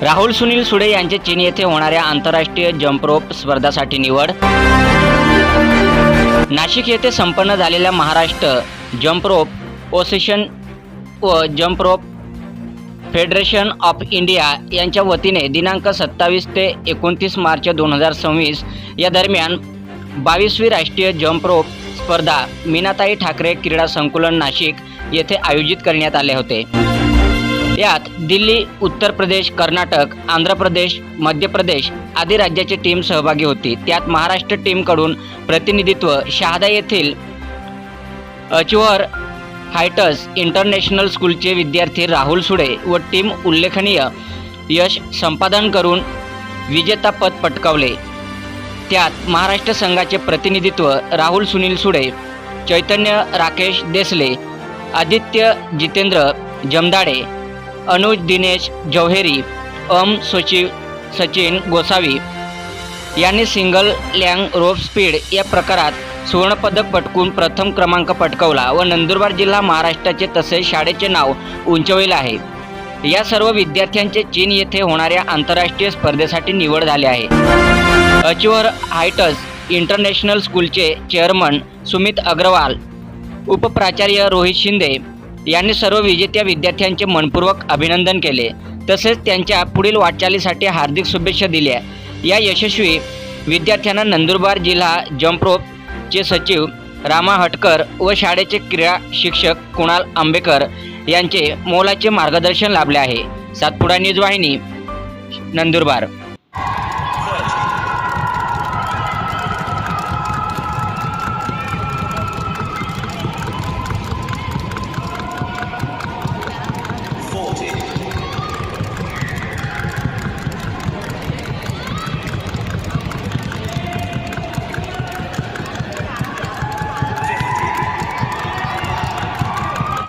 राहुल सुनील सुडे यांचे चीन येथे होणाऱ्या आंतरराष्ट्रीय जंप रोप स्पर्धासाठी निवड। नाशिक येथे संपन्न झालेल्या महाराष्ट्र जंप रोप असोसिएशन व jump rope federation of India यांच्या वतीने दिनांक 27 ते 29 मार्च 2026 या दरम्यान 22वी राष्ट्रीय जंप रोप स्पर्धा मीनाताई ठाकरे क्रीडा संकुलन नाशिक येथे आयोजित करण्यात आले होते। यात दिल्ली, उत्तर प्रदेश, कर्नाटक, आंध्र प्रदेश, मध्य प्रदेश आदी राज्याची टीम सहभागी होती। त्यात महाराष्ट्र टीमकडून प्रतिनिधित्व शहादा येथील अचीव्हर हायट्स इंटरनॅशनल स्कूलचे विद्यार्थी राहुल सुडे व टीम उल्लेखनीय यश संपादन करून विजेतापद पटकावले। त्यात महाराष्ट्र संघाचे प्रतिनिधित्व राहुल सुनील सुडे, चैतन्य राकेश देसले, आदित्य जितेंद्र जमदाडे, अनुज दिनेश जौहेरी, सचिन गोसावी यांनी सिंगल लँग रोप स्पीड या प्रकारात सुवर्णपदक पटकून प्रथम क्रमांक पटकावला व नंदुरबार जिल्हा महाराष्ट्राचे तसेच शाळेचे नाव उंचावले आहे। या सर्व विद्यार्थ्यांचे चीन येथे होणाऱ्या आंतरराष्ट्रीय स्पर्धेसाठी निवड झाली आहे। अचीव्हर हायट्स इंटरनॅशनल स्कूलचे चेअरमन सुमित अग्रवाल, उपप्राचार्य रोहित शिंदे यांनी सर्व विजेत्या विद्यार्थ्यांचे मनपूर्वक अभिनंदन केले तसेच त्यांच्या पुढील वाटचालीसाठी हार्दिक शुभेच्छा दिल्या। या यशस्वी विद्यार्थ्यांना नंदुरबार जिल्हा जंप रोपचे सचिव रामा हटकर व शाळेचे क्रीडा शिक्षक कुणाल आंबेकर यांचे मोलाचे मार्गदर्शन लाभले आहे। सातपुडा न्यूज वाहिनी, नंदुरबार।